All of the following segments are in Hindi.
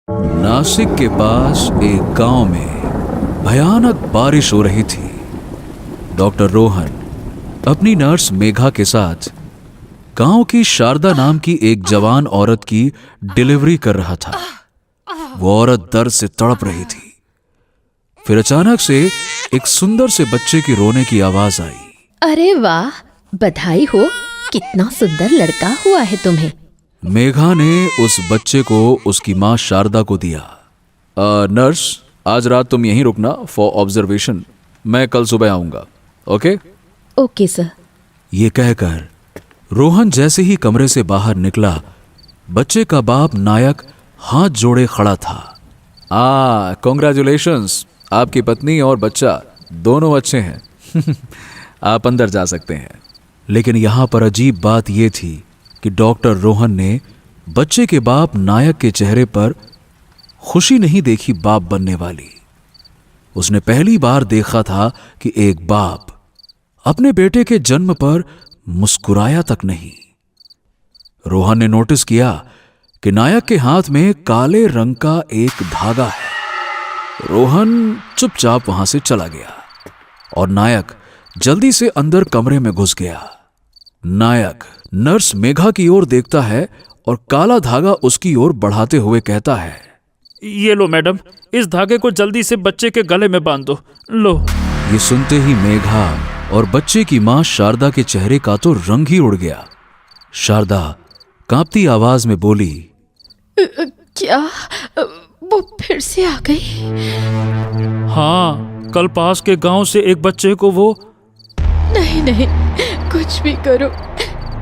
नासिक के पास एक गांव में भयानक बारिश हो रही थी। डॉक्टर रोहन अपनी नर्स मेघा के साथ गांव की शारदा नाम की एक जवान औरत की डिलीवरी कर रहा था। वो औरत दर्द से तड़प रही थी। फिर अचानक से एक सुंदर से बच्चे की रोने की आवाज आई। अरे वाह, बधाई हो, कितना सुंदर लड़का हुआ है तुम्हें। मेघा ने उस बच्चे को उसकी मां शारदा को दिया। नर्स, आज रात तुम यहीं रुकना फॉर ऑब्जर्वेशन। मैं कल सुबह आऊंगा। ओके? Okay sir. ये कहकर रोहन जैसे ही कमरे से बाहर निकला, बच्चे का बाप नायक हाथ जोड़े खड़ा था। कॉन्ग्रेचुलेशंस, आपकी पत्नी और बच्चा दोनों अच्छे हैं। आप अंदर जा सकते हैं। लेकिन यहां पर अजीब बात यह थी कि डॉक्टर रोहन ने बच्चे के बाप नायक के चेहरे पर खुशी नहीं देखी बाप बनने वाली। उसने पहली बार देखा था कि एक बाप अपने बेटे के जन्म पर मुस्कुराया तक नहीं। रोहन ने नोटिस किया कि नायक के हाथ में काले रंग का एक धागा है। रोहन चुपचाप वहां से चला गया और नायक जल्दी से अंदर कमरे में घुस गया। नायक नर्स मेघा की ओर देखता है और काला धागा उसकी ओर बढ़ाते हुए कहता है, ये लो मैडम, इस धागे को जल्दी से बच्चे के गले में बांध दो। लो। ये सुनते ही मेघा और बच्चे की मां शारदा के चेहरे का तो रंग ही उड़ गया। शारदा कांपती आवाज में बोली, क्या वो फिर से आ गई? हाँ, कल पास के गांव से एक बच्चे को वो। नहीं नहीं, कुछ भी करो,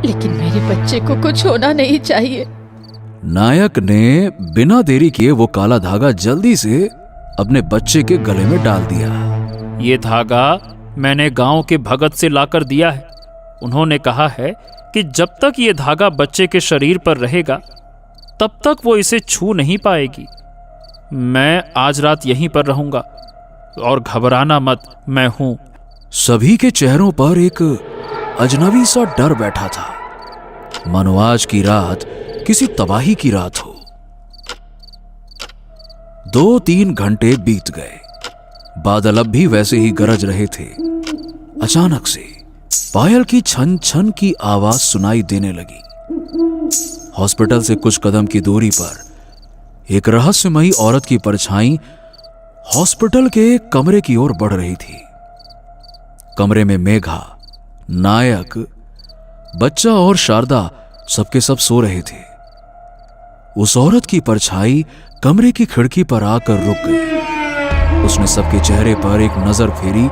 लेकिन मेरे बच्चे को कुछ होना नहीं चाहिए। नायक ने बिना देरी किए वो काला धागा जल्दी से अपने बच्चे के गले में डाल दिया। ये धागा मैंने गांव के भगत से लाकर दिया है। उन्होंने कहा है कि जब तक ये धागा बच्चे के शरीर पर रहेगा तब तक वो इसे छू नहीं पाएगी। मैं आज रात यहीं पर रहूंगा और घबराना मत, मैं हूं। सभी के चेहरों पर एक अजनबी सा डर बैठा था, मानो आज की रात किसी तबाही की रात हो। 2-3 घंटे बीत गए। बादल अब भी वैसे ही गरज रहे थे। अचानक से पायल की छन छन की आवाज सुनाई देने लगी। हॉस्पिटल से कुछ कदम की दूरी पर एक रहस्यमयी औरत की परछाई हॉस्पिटल के कमरे की ओर बढ़ रही थी। कमरे में मेघा, नायक, बच्चा और शारदा सबके सब सो रहे थे। उस औरत की परछाई कमरे की खिड़की पर आकर रुक गई। उसने सबके चेहरे पर एक नजर फेरी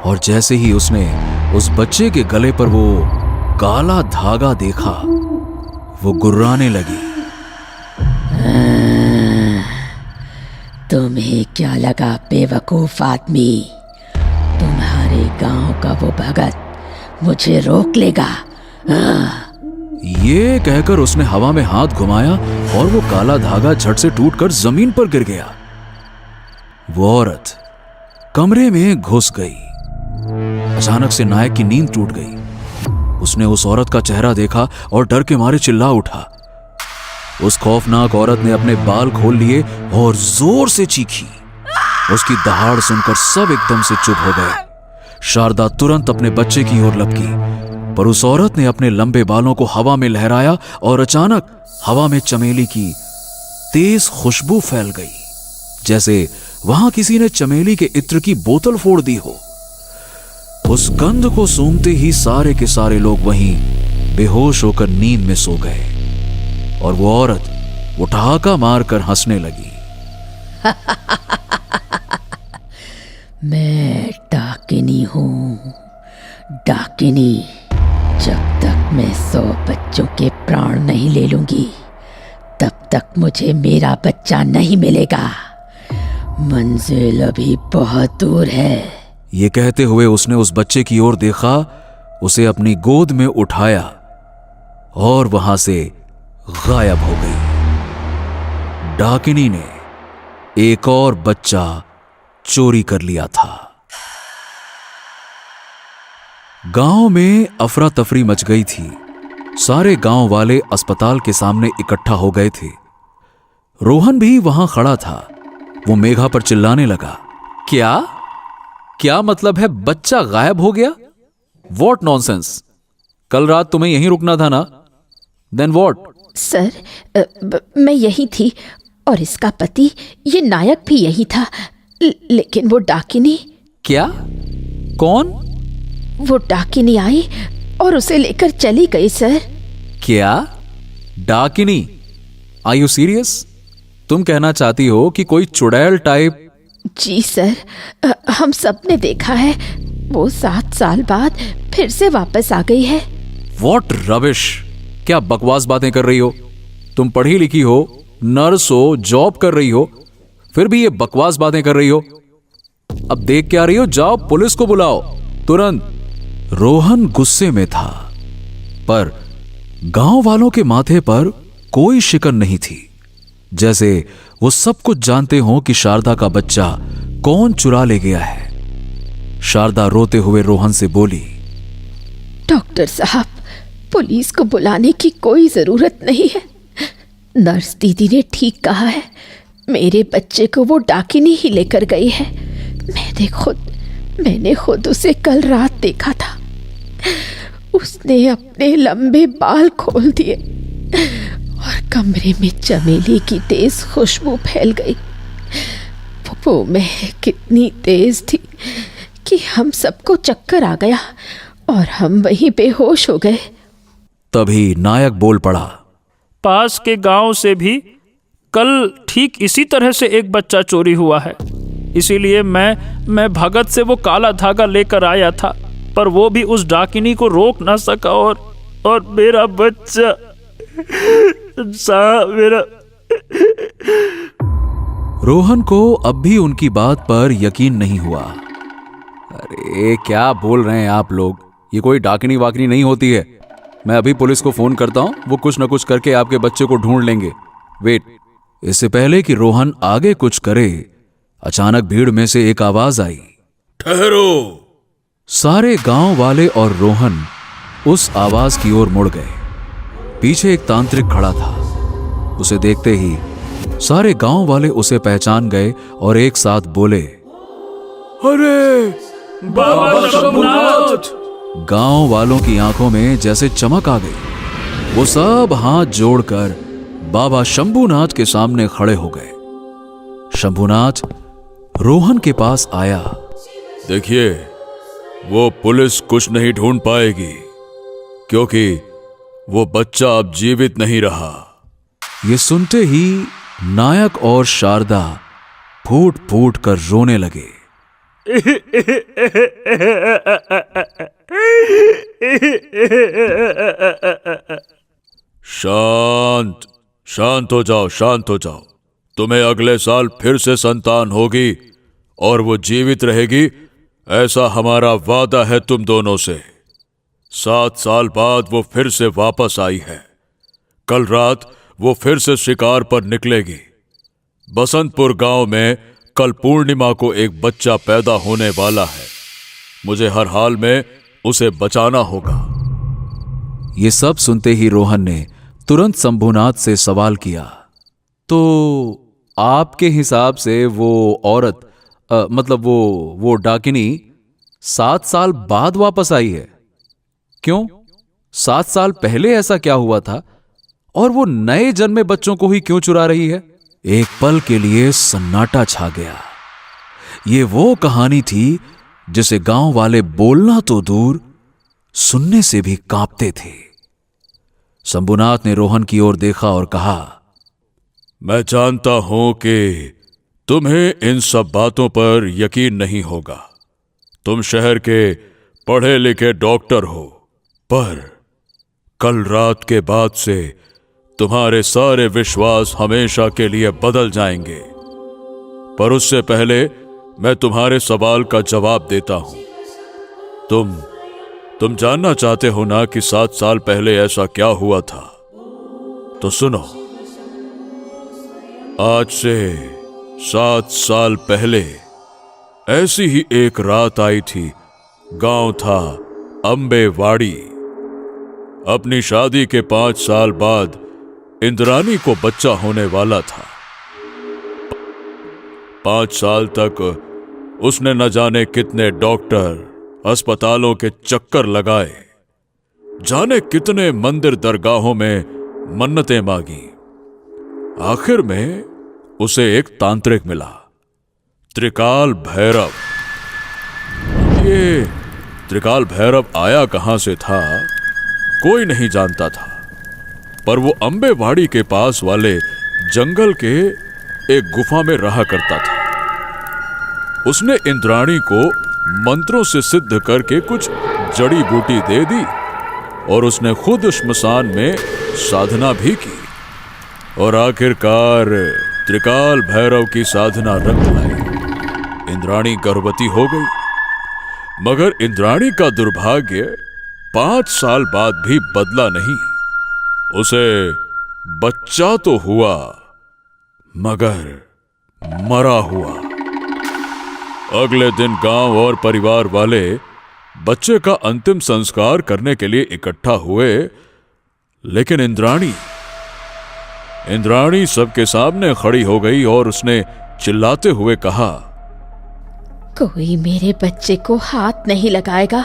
और जैसे ही उसने उस बच्चे के गले पर वो काला धागा देखा, वो गुर्राने लगी। तुम्हें क्या लगा बेवकूफ आदमी, तुम्हारे गांव का वो भगत मुझे रोक लेगा? ये कहकर उसने हवा में हाथ घुमाया और वो काला धागा झट से टूटकर जमीन पर गिर गया। वो औरत कमरे में घुस गई। अचानक से नायक की नींद टूट गई। उसने उस औरत का चेहरा देखा और डर के मारे चिल्ला उठा। उस खौफनाक औरत ने अपने बाल खोल लिए और जोर से चीखी। उसकी दहाड़ सुनकर सब एकदम से चुप हो गए। शारदा तुरंत अपने बच्चे की ओर लपकी, पर उस औरत ने अपने लंबे बालों को हवा में लहराया और अचानक हवा में चमेली की तेज खुशबू फैल गई, जैसे वहां किसी ने चमेली के इत्र की बोतल फोड़ दी हो। उस गंध को सूंघते ही सारे के सारे लोग वहीं बेहोश होकर नींद में सो गए और वो औरत वो ठहाका मारकर हंसने लगी। मैं डाकिनी हूं, डाकिनी। जब तक मैं 100 बच्चों के प्राण नहीं ले लूंगी तब तक मुझे मेरा बच्चा नहीं मिलेगा। मंजिल अभी बहुत दूर है। ये कहते हुए उसने उस बच्चे की ओर देखा, उसे अपनी गोद में उठाया और वहां से गायब हो गई। डाकिनी ने एक और बच्चा चोरी कर लिया था। गांव में अफरा तफरी मच गई थी। सारे गांव वाले अस्पताल के सामने इकट्ठा हो गए थे। रोहन भी वहां खड़ा था। वो मेघा पर चिल्लाने लगा, क्या क्या मतलब है बच्चा गायब हो गया? What nonsense? कल रात तुम्हें यहीं रुकना था ना? Then what? सर, मैं यही थी और इसका पति ये नायक भी यही था, लेकिन वो डाकिनी। क्या? कौन? वो डाकिनी आई और उसे लेकर चली गई सर। क्या? डाकिनी? Are you serious? तुम कहना चाहती हो कि कोई चुड़ैल टाइप? जी सर, हम सब ने देखा है। वो 7 साल बाद फिर से वापस आ गई है। What rubbish! क्या बकवास बातें कर रही हो? तुम पढ़ी लिखी हो, नर्स हो, जॉब कर रही हो, फिर भी ये बकवास बातें कर रही हो। अब देख क्या रही हो? जाओ पुलिस को बुलाओ तुरंत। रोहन गुस्से में था, पर गांव वालों के माथे पर कोई शिकन नहीं थी, जैसे वो सब कुछ जानते हो कि शारदा का बच्चा कौन चुरा ले गया है। शारदा रोते हुए रोहन से बोली, डॉक्टर साहब, पुलिस को बुलाने की कोई जरूरत नहीं है। नर्स दीदी ने ठीक कहा है, मेरे बच्चे को वो डाकिनी ही लेकर गई है। मैंने खुद उसे कल रात देखा था। उसने अपने लंबे बाल खोल दिए और कमरे में चमेली की तेज खुशबू फैल गई। वो महक कितनी तेज थी कि हम सबको चक्कर आ गया और हम वहीं बेहोश हो गए। तभी नायक बोल पड़ा, पास के गांव से भी कल ठीक इसी तरह से एक बच्चा चोरी हुआ है। इसीलिए मैं भगत से वो काला धागा लेकर आया था, पर वो भी उस डाकिनी को रोक ना सका और मेरा बच्चा मेरा। रोहन को अब भी उनकी बात पर यकीन नहीं हुआ। अरे क्या बोल रहे हैं आप लोग? ये कोई डाकिनी वाकिनी नहीं होती है। मैं अभी पुलिस को फोन करता हूं, वो कुछ न कुछ करके आपके बच्चे को ढूंढ लेंगे। वेट। इससे पहले कि रोहन आगे कुछ करे, अचानक भीड़ में से एक आवाज आई, ठहरो। सारे गांव वाले और रोहन उस आवाज की ओर मुड़ गए। पीछे एक तांत्रिक खड़ा था। उसे देखते ही सारे गांव वाले उसे पहचान गए और एक साथ बोले, अरे बाबा शंभुनाथ! गांव वालों की आंखों में जैसे चमक आ गई। वो सब हाथ जोड़कर बाबा शंभुनाथ के सामने खड़े हो गए। शंभुनाथ रोहन के पास आया। देखिए, वो पुलिस कुछ नहीं ढूंढ पाएगी, क्योंकि वो बच्चा अब जीवित नहीं रहा। ये सुनते ही नायक और शारदा फूट फूट कर रोने लगे। शांत शांत हो जाओ, शांत हो जाओ। तुम्हें अगले साल फिर से संतान होगी और वो जीवित रहेगी, ऐसा हमारा वादा है तुम दोनों से। 7 साल बाद वो फिर से वापस आई है। कल रात वो फिर से शिकार पर निकलेगी। बसंतपुर गांव में कल पूर्णिमा को एक बच्चा पैदा होने वाला है। मुझे हर हाल में उसे बचाना होगा। ये सब सुनते ही रोहन ने तुरंत शंभुनाथ से सवाल किया, तो आपके हिसाब से वो औरत मतलब वो डाकिनी 7 साल बाद वापस आई है? क्यों? 7 साल पहले ऐसा क्या हुआ था? और वो नए जन्मे बच्चों को ही क्यों चुरा रही है? एक पल के लिए सन्नाटा छा गया। ये वो कहानी थी जिसे गांव वाले बोलना तो दूर, सुनने से भी कांपते थे। शंभुनाथ ने रोहन की ओर देखा और कहा, मैं जानता हूं कि तुम्हें इन सब बातों पर यकीन नहीं होगा। तुम शहर के पढ़े लिखे डॉक्टर हो, पर कल रात के बाद से तुम्हारे सारे विश्वास हमेशा के लिए बदल जाएंगे। पर उससे पहले मैं तुम्हारे सवाल का जवाब देता हूं। तुम जानना चाहते हो ना कि 7 साल पहले ऐसा क्या हुआ था? तो सुनो। आज से 7 साल पहले ऐसी ही एक रात आई थी। गांव था अंबेवाड़ी। अपनी शादी के 5 साल बाद इंद्रानी को बच्चा होने वाला था। 5 साल तक उसने न जाने कितने डॉक्टर, अस्पतालों के चक्कर लगाए, जाने कितने मंदिर दरगाहों में मन्नतें मांगी। आखिर में उसे एक तांत्रिक मिला, त्रिकाल भैरव। ये त्रिकाल भैरव आया कहां से था कोई नहीं जानता था, पर वो अंबेवाड़ी के पास वाले जंगल के एक गुफा में रहा करता था। उसने इंद्राणी को मंत्रों से सिद्ध करके कुछ जड़ी बूटी दे दी और उसने खुद श्मशान में साधना भी की और आखिरकार त्रिकाल भैरव की साधना रंग लाई। इंद्राणी गर्भवती हो गई, मगर इंद्राणी का दुर्भाग्य 5 साल बाद भी बदला नहीं। उसे बच्चा तो हुआ, मगर मरा हुआ। अगले दिन गांव और परिवार वाले बच्चे का अंतिम संस्कार करने के लिए इकट्ठा हुए, लेकिन इंद्राणी सबके सामने खड़ी हो गई और उसने चिल्लाते हुए कहा, कोई मेरे बच्चे को हाथ नहीं लगाएगा।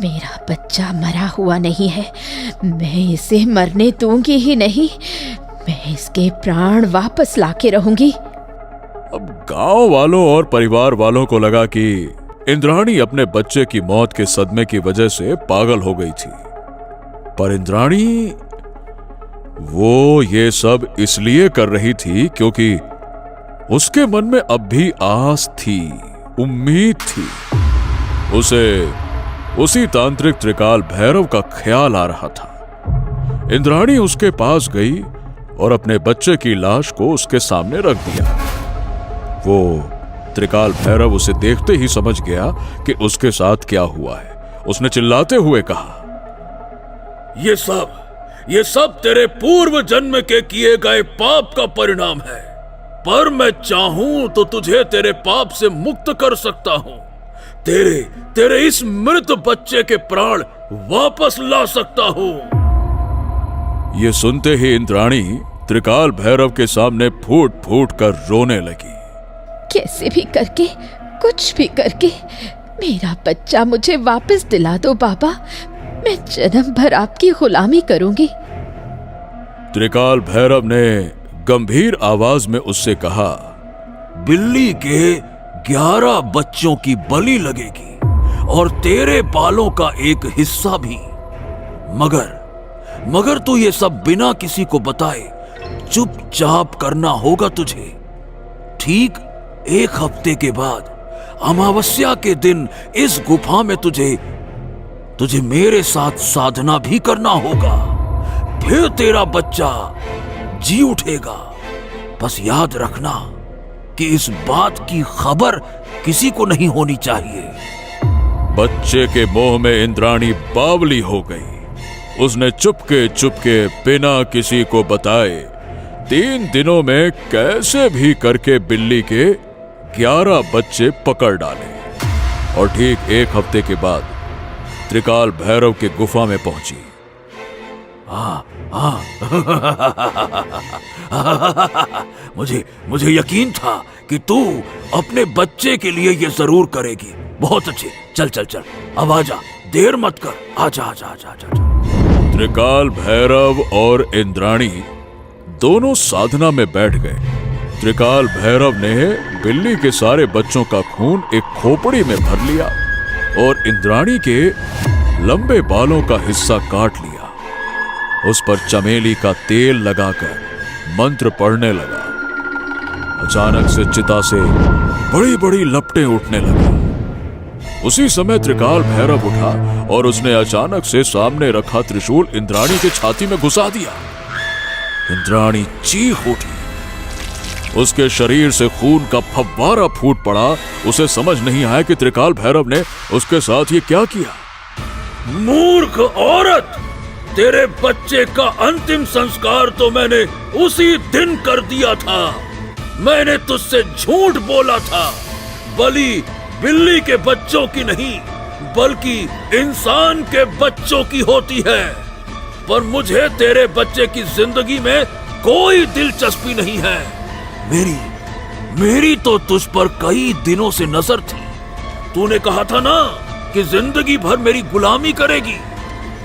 मेरा बच्चा मरा हुआ नहीं है, मैं इसे मरने दूंगी ही नहीं। मैं इसके प्राण वापस लाके रहूंगी। अब गांव वालों और परिवार वालों को लगा कि इंद्राणी अपने बच्चे की मौत के सदमे की वजह से पागल हो गई थी, पर इंद्राणी वो ये सब इसलिए कर रही थी क्योंकि उसके मन में अब भी आस थी, उम्मीद थी। उसे उसी तांत्रिक त्रिकाल भैरव का ख्याल आ रहा था। इंद्राणी उसके पास गई और अपने बच्चे की लाश को उसके सामने रख दिया। वो त्रिकाल भैरव उसे देखते ही समझ गया कि उसके साथ क्या हुआ है। उसने चिल्लाते हुए कहा, ये सब तेरे पूर्व जन्म के किए गए पाप का परिणाम है, पर मैं चाहूं तो तुझे तेरे पाप से मुक्त कर सकता हूं। तेरे इस मृत बच्चे के प्राण वापस ला सकता हूं। यह सुनते ही इंद्राणी त्रिकाल भैरव के सामने फूट फूट कर रोने लगी। कैसे भी करके, कुछ भी करके मेरा बच्चा मुझे वापस दिला दो बाबा। मैं जन्म भर आपकी गुलामी करूंगी। त्रिकाल भैरव ने गंभीर आवाज में उससे कहा, बिल्ली के 11 बच्चों की बलि लगेगी और तेरे बालों का एक हिस्सा भी, मगर तू ये सब बिना किसी को बताए चुपचाप करना होगा तुझे। ठीक 1 हफ्ते के बाद अमावस्या के दिन इस गुफा में तुझे मेरे साथ साधना भी करना होगा, फिर तेरा बच्चा जी उठेगा। बस याद रखना कि इस बात की खबर किसी को नहीं होनी चाहिए। बच्चे के मोह में इंद्राणी बावली हो गई। उसने चुपके बिना किसी को बताए 3 दिनों में कैसे भी करके बिल्ली के 11 बच्चे पकड़ डाले और ठीक 1 हफ्ते के बाद त्रिकाल भैरव के गुफा में पहुंची। मुझे यकीन था कि तू अपने बच्चे के लिए ये जरूर करेगी। बहुत अच्छे, चल अब आजा, देर मत कर, आजा। त्रिकाल भैरव और इंद्राणी दोनों साधना में बैठ गए। त्रिकाल भैरव ने बिल्ली के सारे बच्चों का खून एक खोपड़ी में भर लिया और इंद्राणी के लंबे बालों का हिस्सा काट लिया। उस पर चमेली का तेल लगाकर मंत्र पढ़ने लगा। अचानक से चिता से बड़ी बड़ी लपटें उठने लगी। उसी समय त्रिकाल भैरव उठा और उसने अचानक से सामने रखा त्रिशूल इंद्राणी के छाती में घुसा दिया। इंद्राणी चीख उठी। उसके शरीर से खून का फव्वारा फूट पड़ा। उसे समझ नहीं आया कि त्रिकाल भैरव ने उसके साथ ये क्या किया। मूर्ख औरत, तेरे बच्चे का अंतिम संस्कार तो मैंने उसी दिन कर दिया था। मैंने तुझसे झूठ बोला था। बलि बिल्ली के बच्चों की नहीं, बल्कि इंसान के बच्चों की होती है। पर मुझे तेरे बच्चे की जिंदगी में कोई दिलचस्पी नहीं है। मेरी तो तुझ पर कई दिनों से नजर थी। तूने कहा था ना कि जिंदगी भर मेरी गुलामी करेगी।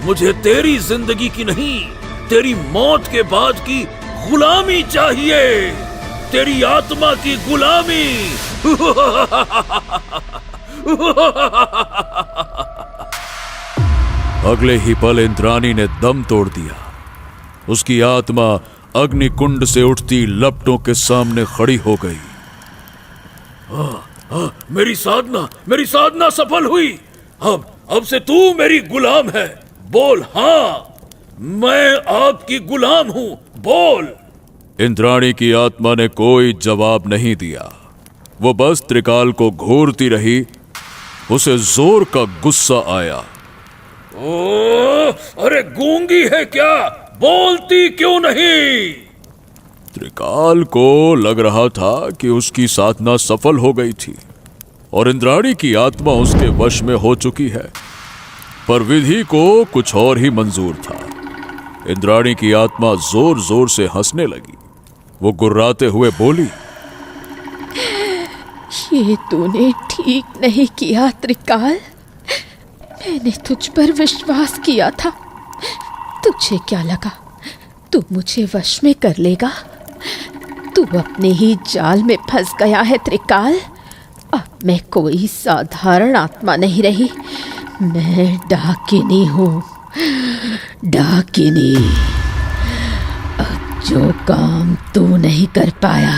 मुझे तेरी जिंदगी की नहीं, तेरी मौत के बाद की गुलामी चाहिए, तेरी आत्मा की गुलामी। अगले ही पल इंद्राणी ने दम तोड़ दिया। उसकी आत्मा अग्निकुंड से उठती लपटों के सामने खड़ी हो गई। मेरी साधना सफल हुई। अब से तू मेरी गुलाम है। बोल, हाँ, मैं आपकी गुलाम हूं, बोल। इंद्राणी की आत्मा ने कोई जवाब नहीं दिया। वो बस त्रिकाल को घूरती रही। उसे जोर का गुस्सा आया। ओ, अरे गूंगी है क्या? बोलती क्यों नहीं? त्रिकाल को लग रहा था कि उसकी साधना सफल हो गई थी और इंद्राणी की आत्मा उसके वश में हो चुकी है, पर विधि को कुछ और ही मंजूर था। इंद्राणी की आत्मा जोर जोर से हंसने लगी। वो गुर्राते हुए बोली, ये तूने ठीक नहीं किया त्रिकाल। मैंने तुझ पर विश्वास किया था। तुझे क्या लगा तू मुझे वश में कर लेगा? तू अपने ही जाल में फंस गया है त्रिकाल। अब मैं कोई साधारण आत्मा नहीं रही, मैं डाकिनी हूँ, डाकिनी। अब जो काम तू नहीं कर पाया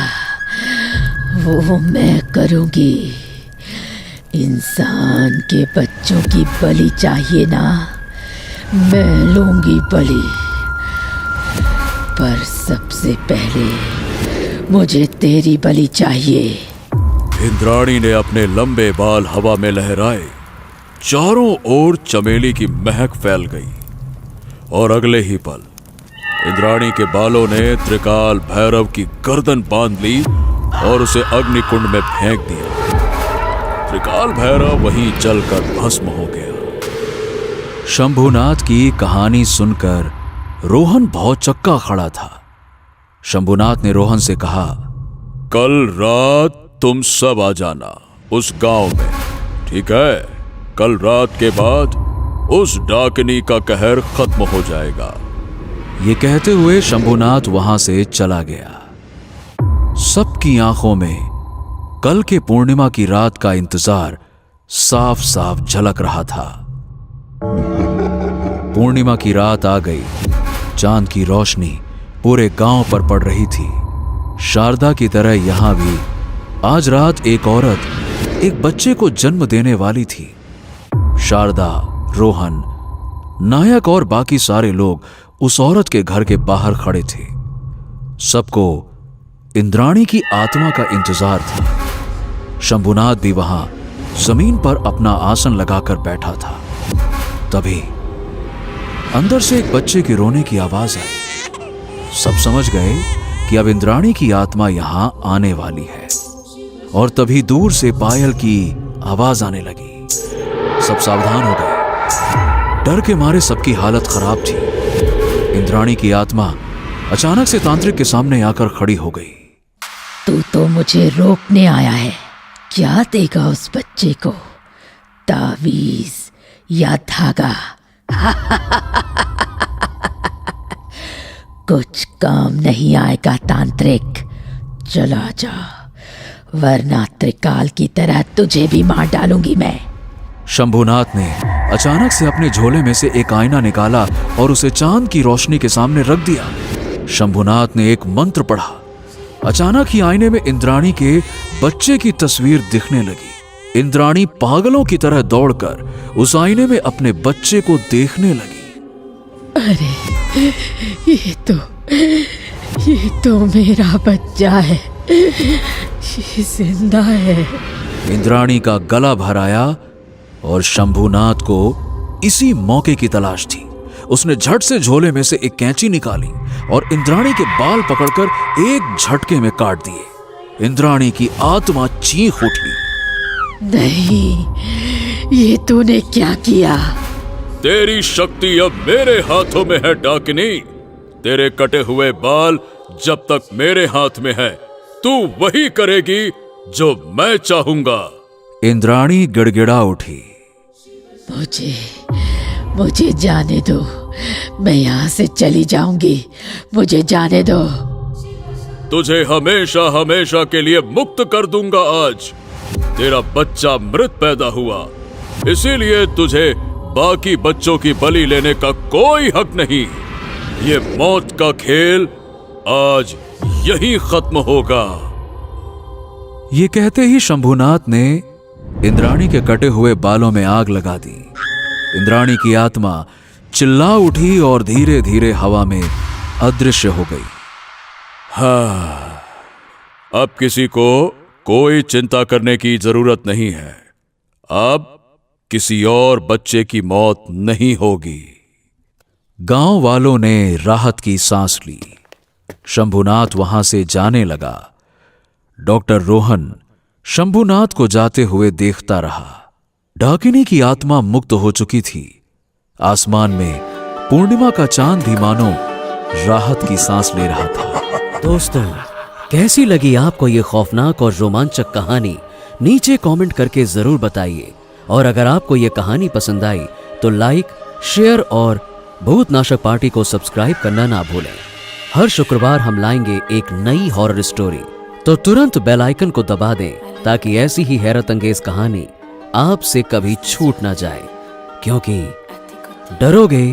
वो मैं करूँगी। इंसान के बच्चों की बलि चाहिए ना, मैं लूंगी बलि, पर सबसे पहले मुझे तेरी बलि चाहिए। इंद्राणी ने अपने लंबे बाल हवा में लहराए। चारों ओर चमेली की महक फैल गई और अगले ही पल इंद्राणी के बालों ने त्रिकाल भैरव की गर्दन बांध ली और उसे अग्निकुंड में फेंक दिया। त्रिकाल भैरव वहीं जलकर भस्म हो गया। शंभुनाथ की कहानी सुनकर रोहन बहुत चक्का खड़ा था। शंभुनाथ ने रोहन से कहा, कल रात तुम सब आ जाना उस गांव में, ठीक है? कल रात के बाद उस डाकिनी का कहर खत्म हो जाएगा। ये कहते हुए शंभुनाथ वहां से चला गया। सबकी आंखों में कल के पूर्णिमा की रात का इंतजार साफ साफ झलक रहा था। पूर्णिमा की रात आ गई। चांद की रोशनी पूरे गांव पर पड़ रही थी। शारदा की तरह यहां भी आज रात एक औरत एक बच्चे को जन्म देने वाली थी। शारदा, रोहन, नायक और बाकी सारे लोग उस औरत के घर के बाहर खड़े थे। सबको इंद्राणी की आत्मा का इंतजार था। शंभुनाथ भी वहां जमीन पर अपना आसन लगाकर बैठा था। तभी अंदर से एक बच्चे के रोने की आवाज आई। सब समझ गए कि अब इंद्राणी की आत्मा यहां आने वाली है। और तभी दूर से पायल की आवाज आने लगी। सब सावधान हो गए। डर के मारे सबकी हालत खराब थी। इंद्राणी की आत्मा अचानक से तांत्रिक के सामने आकर खड़ी हो गई। तू तो मुझे रोकने आया है। क्या देगा उस बच्चे को? तावीज या धागा? कुछ काम नहीं आएगा तांत्रिक। चला जा, वरना त्रिकाल की तरह तुझे भी मार डालूंगी मैं। शंभुनाथ ने अचानक से अपने झोले में से एक आईना निकाला और उसे चांद की रोशनी के सामने रख दिया। शंभुनाथ ने एक मंत्र पढ़ा। अचानक ही आईने में इंद्राणी के बच्चे की तस्वीर दिखने लगी। इंद्राणी पागलों की तरह दौड़कर उस आईने में अपने बच्चे को देखने लगी। अरे ये तो मेरा बच्चा है, ये जिंदा है। इंद्राणी का गला भर आया और शंभुनाथ को इसी मौके की तलाश थी। उसने झट से झोले में से एक कैंची निकाली और इंद्राणी के बाल पकड़कर एक झटके में काट दिए। इंद्राणी की आत्मा चीख उठी। नहीं, ये तूने क्या किया? तेरी शक्ति अब मेरे हाथों में है डाकिनी। तेरे कटे हुए बाल जब तक मेरे हाथ में है तू वही करेगी जो मैं चाहूंगा। इंद्राणी गिड़गिड़ा उठी। मुझे जाने दो, मैं यहाँ से चली जाऊंगी, मुझे जाने दो। तुझे हमेशा हमेशा के लिए मुक्त कर दूंगा। आज तेरा बच्चा मृत पैदा हुआ, इसीलिए तुझे बाकी बच्चों की बलि लेने का कोई हक नहीं। ये मौत का खेल आज यही खत्म होगा। ये कहते ही शंभुनाथ ने इंद्राणी के कटे हुए बालों में आग लगा दी। इंद्राणी की आत्मा चिल्ला उठी और धीरे धीरे हवा में अदृश्य हो गई। हाँ, अब किसी को कोई चिंता करने की जरूरत नहीं है। अब किसी और बच्चे की मौत नहीं होगी। गांव वालों ने राहत की सांस ली। शंभुनाथ वहां से जाने लगा। डॉक्टर रोहन शंभुनाथ को जाते हुए देखता रहा। डाकिनी की आत्मा मुक्त हो चुकी थी। आसमान में पूर्णिमा का चांद भी मानो राहत की सांस ले रहा था। दोस्तों, कैसी लगी आपको ये खौफनाक और रोमांचक कहानी? नीचे कमेंट करके जरूर बताइए। और अगर आपको ये कहानी पसंद आई तो लाइक, शेयर और भूतनाशक पार्टी को सब्सक्राइब करना ना भूलें। हर शुक्रवार हम लाएंगे एक नई हॉरर स्टोरी, तो तुरंत बेल आइकन को दबा दें ताकि ऐसी ही हैरत अंगेज कहानी आपसे कभी छूट ना जाए। क्योंकि डरोगे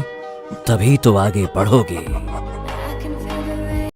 तभी तो आगे बढ़ोगे।